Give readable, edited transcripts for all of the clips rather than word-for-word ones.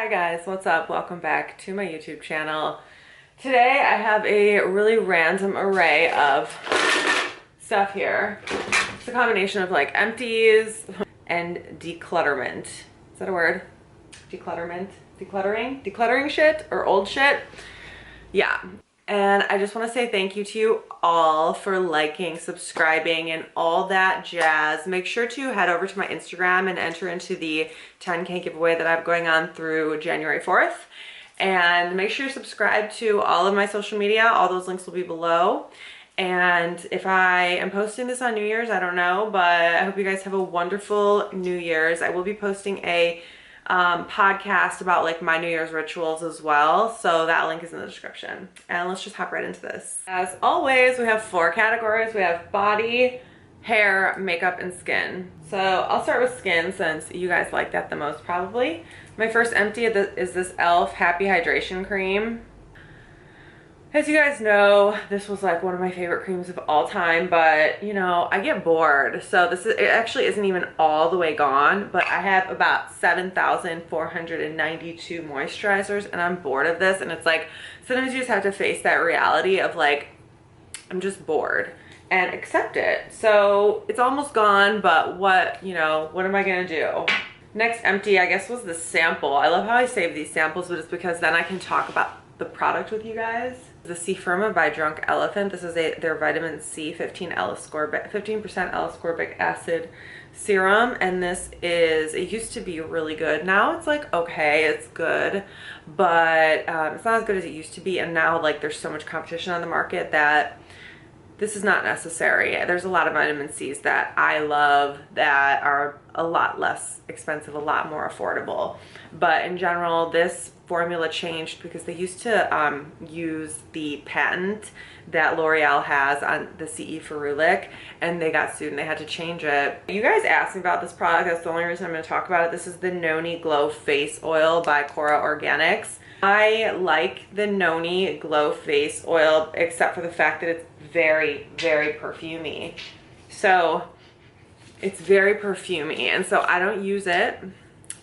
Hi guys, what's up? Welcome back to my YouTube channel. Today I have a really random array of stuff here. It's a combination of like empties and declutterment. Is that a word? Declutterment? Decluttering? Decluttering shit or old shit? Yeah. And I just want to say thank you to you all for liking, subscribing, and all that jazz. Make sure to head over to my Instagram and enter into the 10K giveaway that I have going on through January 4th. And make sure you subscribe to all of my social media. All those links will be below. And if I am posting this on New Year's, I don't know, but I hope you guys have a wonderful New Year's. I will be posting a podcast about like my New Year's rituals as well, so that link is in the description. And let's just hop right into this. As always, we have 4 categories. We have body, hair, makeup, and skin. So I'll start with skin since you guys like that the most probably. My first empty is this e.l.f. Happy Hydration Cream. As you guys know, this was like one of my favorite creams of all time, but you know, I get bored. So it actually isn't even all the way gone, but I have about 7,492 moisturizers and I'm bored of this. And it's like, sometimes you just have to face that reality of like, I'm just bored and accept it. So it's almost gone, but what am I gonna do? Next empty, I guess, was the sample. I love how I save these samples, but it's because then I can talk about the product with you guys. The firma by Drunk Elephant. This is their vitamin C 15% L-ascorbic acid serum, and it used to be really good. Now it's like okay, it's good, but it's not as good as it used to be. And now like there's so much competition on the market that this is not necessary. There's a lot of vitamin C's that I love that are a lot less expensive, a lot more affordable. But in general, this formula changed because they used to use the patent that L'Oreal has on the CE ferulic, and they got sued and they had to change it. You guys asked me about this product. That's the only reason I'm going to talk about it. This is the Noni Glow Face Oil by Kora Organics. I like the Noni Glow Face Oil except for the fact that it's very, very perfumey. So it's very perfumey, and so I don't use it.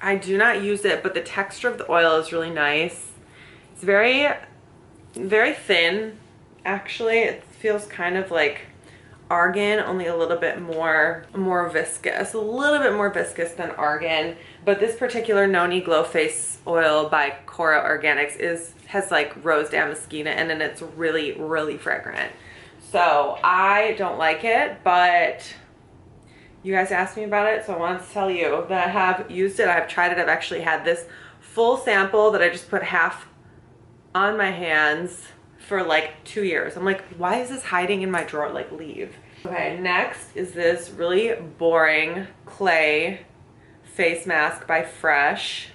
I do not use it, but the texture of the oil is really nice. It's very, very thin. Actually, it feels kind of like argan, only a little bit more viscous, a little bit more viscous than argan. But this particular Noni Glow Face Oil by Kora Organics has like rose damascena in it, and it's really, really fragrant. So I don't like it, but you guys asked me about it, so I wanted to tell you that I have used it. I've tried it. I've actually had this full sample that I just put half on my hands for like 2 years. I'm like, why is this hiding in my drawer? Like, leave. Okay, next is this really boring clay face mask by Fresh.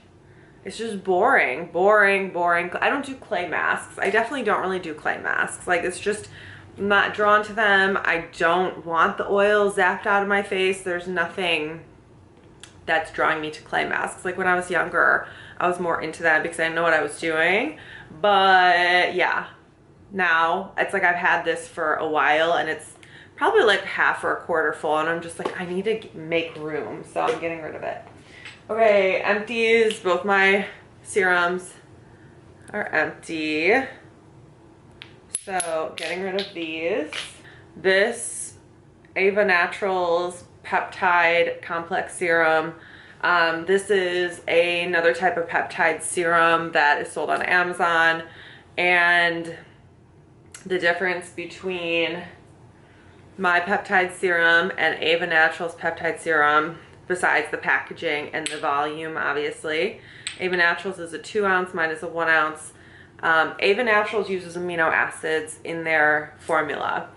It's just boring, boring, boring. I don't do clay masks. I definitely don't really do clay masks. Like, it's just, I'm not drawn to them. I don't want the oil zapped out of my face. There's nothing that's drawing me to clay masks. Like when I was younger, I was more into that because I didn't know what I was doing. But yeah, now it's like I've had this for a while and it's probably like half or a quarter full, and I'm just like, I need to make room, so I'm getting rid of it. Okay, empties. Both my serums are empty. So getting rid of these. This Ava Naturals Peptide Complex Serum. This is another type of peptide serum that is sold on Amazon. And the difference between my peptide serum and Ava Naturals peptide serum, besides the packaging and the volume, obviously. Ava Naturals is a 2 ounce, mine is a 1 ounce. Ava Naturals uses amino acids in their formula.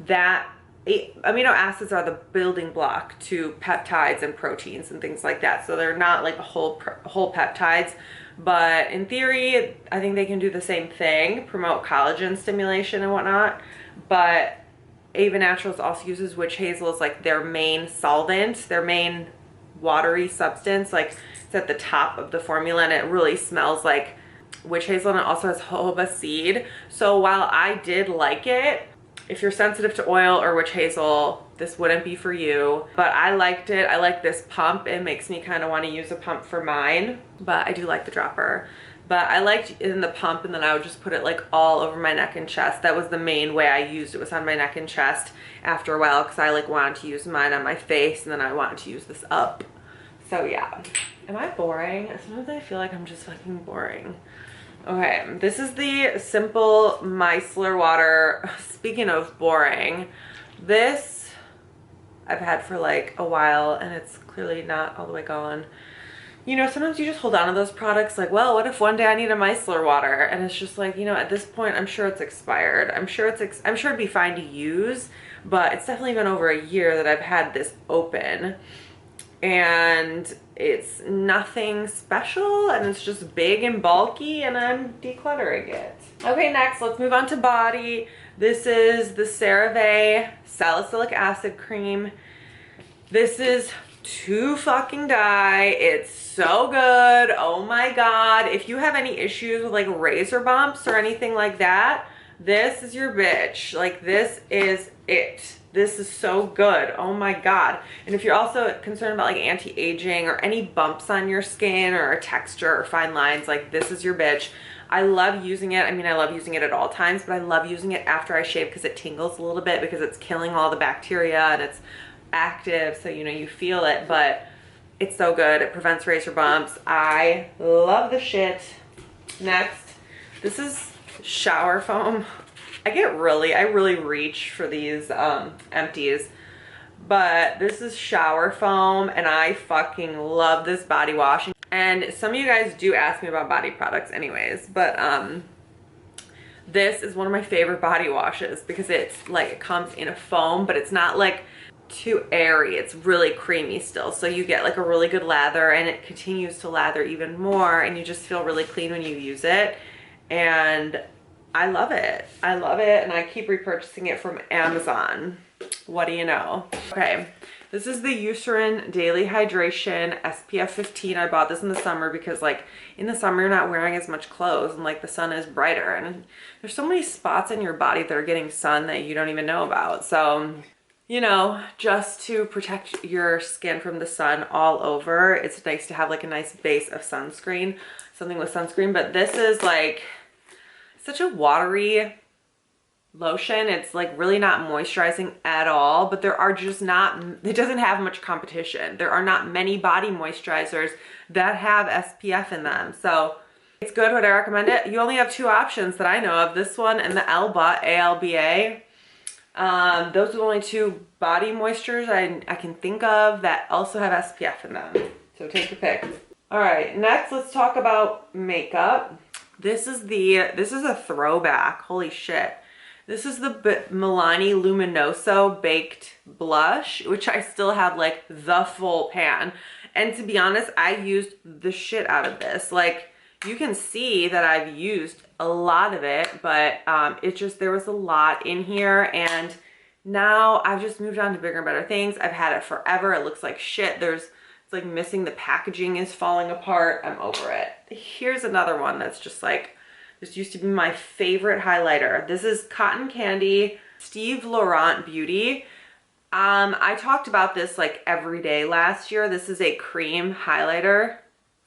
Amino acids are the building block to peptides and proteins and things like that. So they're not like whole peptides, but in theory, I think they can do the same thing, promote collagen stimulation and whatnot. But Ava Naturals also uses witch hazel as like their main solvent, their main watery substance. Like it's at the top of the formula, and it really smells like witch hazel, and it also has jojoba seed. So while I did like it, if you're sensitive to oil or witch hazel, this wouldn't be for you. But I liked it. I like this pump. It makes me kind of want to use a pump for mine. But I do like the dropper. But I liked it in the pump, and then I would just put it like all over my neck and chest. That was the main way I used it, was on my neck and chest after a while, because I like wanted to use mine on my face, and then I wanted to use this up. So yeah. Am I boring? Sometimes I feel like I'm just fucking boring. Okay, this is the simple micellar water. Speaking of boring, this I've had for like a while, and it's clearly not all the way gone. You know, sometimes you just hold on to those products like, well, what if one day I need a micellar water? And it's just like, you know, at this point, I'm sure it's expired. I'm sure it'd be fine to use, but it's definitely been over a year that I've had this open. And it's nothing special, and it's just big and bulky, and I'm decluttering it. Okay, next, let's move on to body. This is the Cerave Salicylic Acid Cream. This is to fucking die. It's so good. Oh my God. If you have any issues with like razor bumps or anything like that, this is your bitch. Like, this is it. This is so good. Oh my God. And if you're also concerned about like anti-aging or any bumps on your skin or texture or fine lines, like, this is your bitch. I love using it. I mean, I love using it at all times, but I love using it after I shave because it tingles a little bit, because it's killing all the bacteria and it's active. So, you know, you feel it, but it's so good. It prevents razor bumps. I love the shit. Next, this is shower foam. I really reach for these empties, but this is shower foam, and I fucking love this body wash. And some of you guys do ask me about body products anyways, but this is one of my favorite body washes because it's like, it comes in a foam, but it's not like too airy. It's really creamy still, so you get like a really good lather, and it continues to lather even more, and you just feel really clean when you use it. And I love it. I love it, and I keep repurchasing it from Amazon. What do you know? Okay, this is the Eucerin Daily Hydration SPF 15. I bought this in the summer because, like, in the summer you're not wearing as much clothes, and like the sun is brighter, and there's so many spots in your body that are getting sun that you don't even know about. So, you know, just to protect your skin from the sun all over, it's nice to have like a nice base of sunscreen, something with sunscreen. But this is like such a watery lotion. It's like really not moisturizing at all, but there are just not, it doesn't have much competition. There are not many body moisturizers that have SPF in them. So it's good. Would I recommend it? You only have two options that I know of, this one and the Alba, ALBA. Those are the only two body moisturizers I can think of that also have SPF in them. So take your pick. All right, next let's talk about makeup. This is a throwback. Holy shit. This is the Milani Luminoso Baked Blush, which I still have like the full pan. And to be honest, I used the shit out of this. Like, you can see that I've used a lot of it, but there was a lot in here, and now I've just moved on to bigger and better things. I've had it forever. It looks like shit. It's like missing, the packaging is falling apart. I'm over it. Here's another one that's just like, this used to be my favorite highlighter. This is Cotton Candy Steve Laurent Beauty. I talked about this like every day last year. This is a cream highlighter,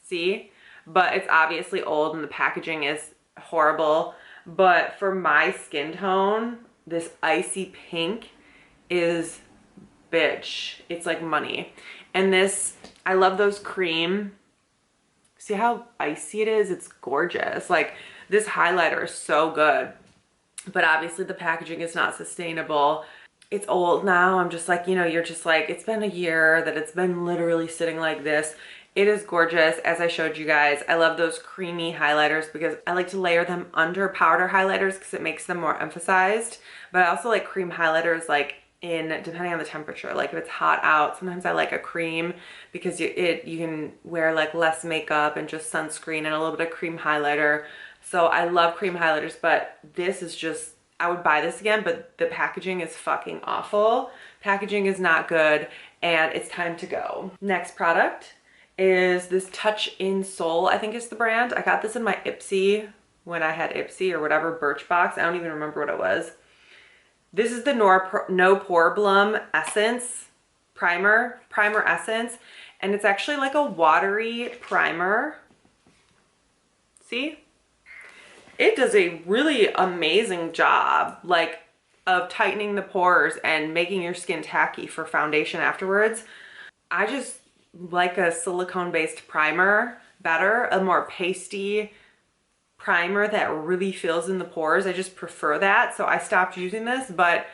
see? But it's obviously old and the packaging is horrible. But for my skin tone, this icy pink is bitch. It's like money. And this, I love those cream. See how icy it is? It's gorgeous. Like, this highlighter is so good. But obviously the packaging is not sustainable. It's old now. I'm just like, you know, you're just like, it's been a year that it's been literally sitting like this. It is gorgeous, as I showed you guys. I love those creamy highlighters because I like to layer them under powder highlighters because it makes them more emphasized. But I also like cream highlighters, like, depending on the temperature. Like, if it's hot out, sometimes I like a cream because you can wear like less makeup and just sunscreen and a little bit of cream highlighter. So I love cream highlighters, but this is just, I would buy this again, but the packaging is fucking awful. Packaging is not good, and it's time to go. Next product is this Touch in Soul, I think is the brand. I got this in my Ipsy when I had Ipsy or whatever, Birchbox. I don't even remember what it was. This is the No Pore Blem Essence Primer Essence. And it's actually like a watery primer. See? It does a really amazing job, like, of tightening the pores and making your skin tacky for foundation afterwards. I just like a silicone-based primer better, a more pasty primer that really fills in the pores. I just prefer that, so I stopped using this. But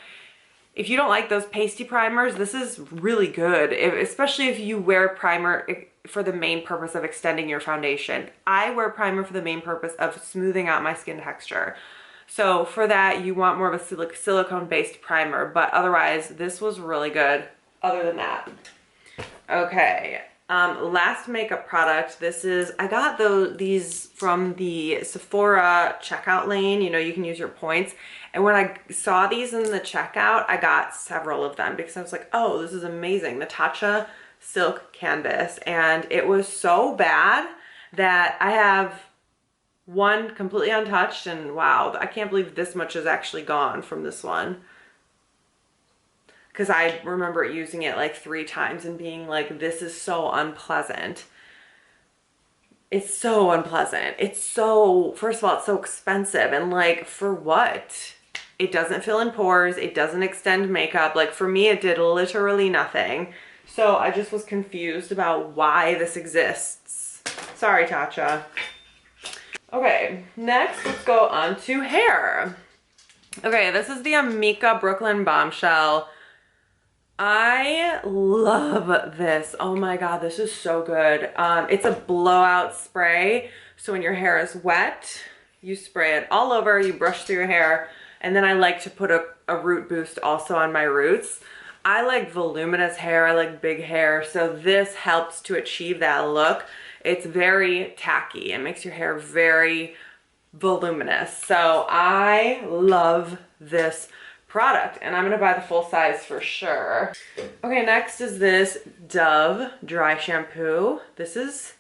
if you don't like those pasty primers, this is really good, especially if you wear primer for the main purpose of extending your foundation. I wear primer for the main purpose of smoothing out my skin texture. So for that, you want more of a silicone-based primer, but otherwise, this was really good other than that. Okay, last makeup product. This is, I got these from the Sephora checkout lane. You know, you can use your points. And when I saw these in the checkout, I got several of them because I was like, oh, this is amazing. The Tatcha Silk Canvas. And it was so bad that I have one completely untouched, and wow, I can't believe this much is actually gone from this one. Because I remember using it like 3 times and being like, this is so unpleasant. It's so unpleasant. It's so, first of all, it's so expensive, and like, for what? It doesn't fill in pores. It doesn't extend makeup. Like, for me, it did literally nothing. So I just was confused about why this exists. Sorry, Tatcha. Okay, next let's go on to hair. Okay, this is the Amika Brooklyn Bombshell. I love this. Oh my God, this is so good. It's a blowout spray. So when your hair is wet, you spray it all over, you brush through your hair, and then I like to put a root boost also on my roots. I like voluminous hair, I like big hair, so this helps to achieve that look. It's very tacky. It makes your hair very voluminous. So I love this product, and I'm gonna buy the full size for sure. Okay, next is this Dove dry shampoo. This is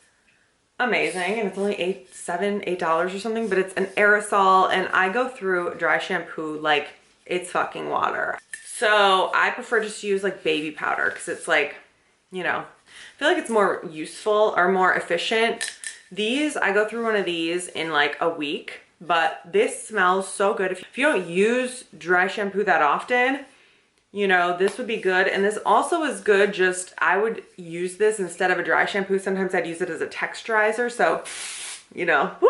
amazing, and it's only $8 or something, but it's an aerosol, and I go through dry shampoo like it's fucking water. So I prefer just to use like baby powder because it's like, you know, I feel like it's more useful or more efficient. These, I go through one of these in like a week, but this smells so good. If you don't use dry shampoo that often, you know, this would be good. And this also is good, just, I would use this instead of a dry shampoo. Sometimes I'd use it as a texturizer. So, you know, woo!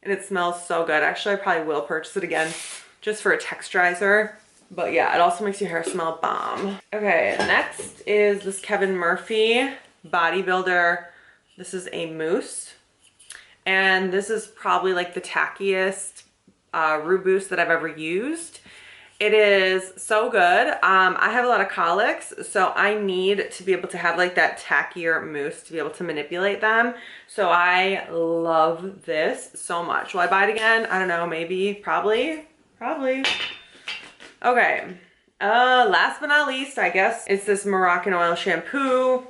And it smells so good. Actually, I probably will purchase it again just for a texturizer. But yeah, it also makes your hair smell bomb. Okay, next is this Kevin Murphy Bodybuilder. This is a mousse. And this is probably like the tackiest root boost that I've ever used. It is so good. I have a lot of colics, so I need to be able to have like that tackier mousse to be able to manipulate them. So I love this so much. Will I buy it again? I don't know, maybe, probably. Okay, last but not least, I guess, it's this Moroccan oil shampoo,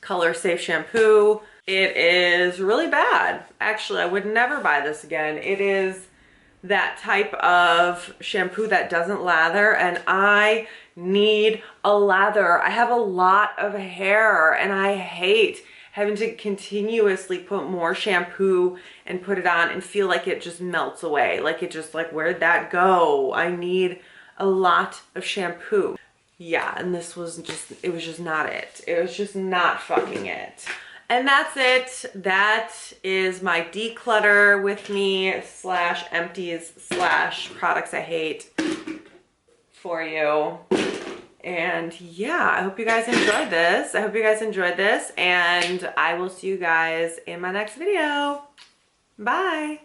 color safe shampoo. It is really bad. Actually, I would never buy this again. It is that type of shampoo that doesn't lather, and I need a lather. I have a lot of hair, and I hate having to continuously put more shampoo and put it on and feel like it just melts away. Like it just, like, where'd that go? I need a lot of shampoo. Yeah, and this was just, it was just not it. It was just not fucking it. And that's it. That is my declutter with me / empties / products I hate for you. And yeah, I hope you guys enjoyed this. And I will see you guys in my next video. Bye.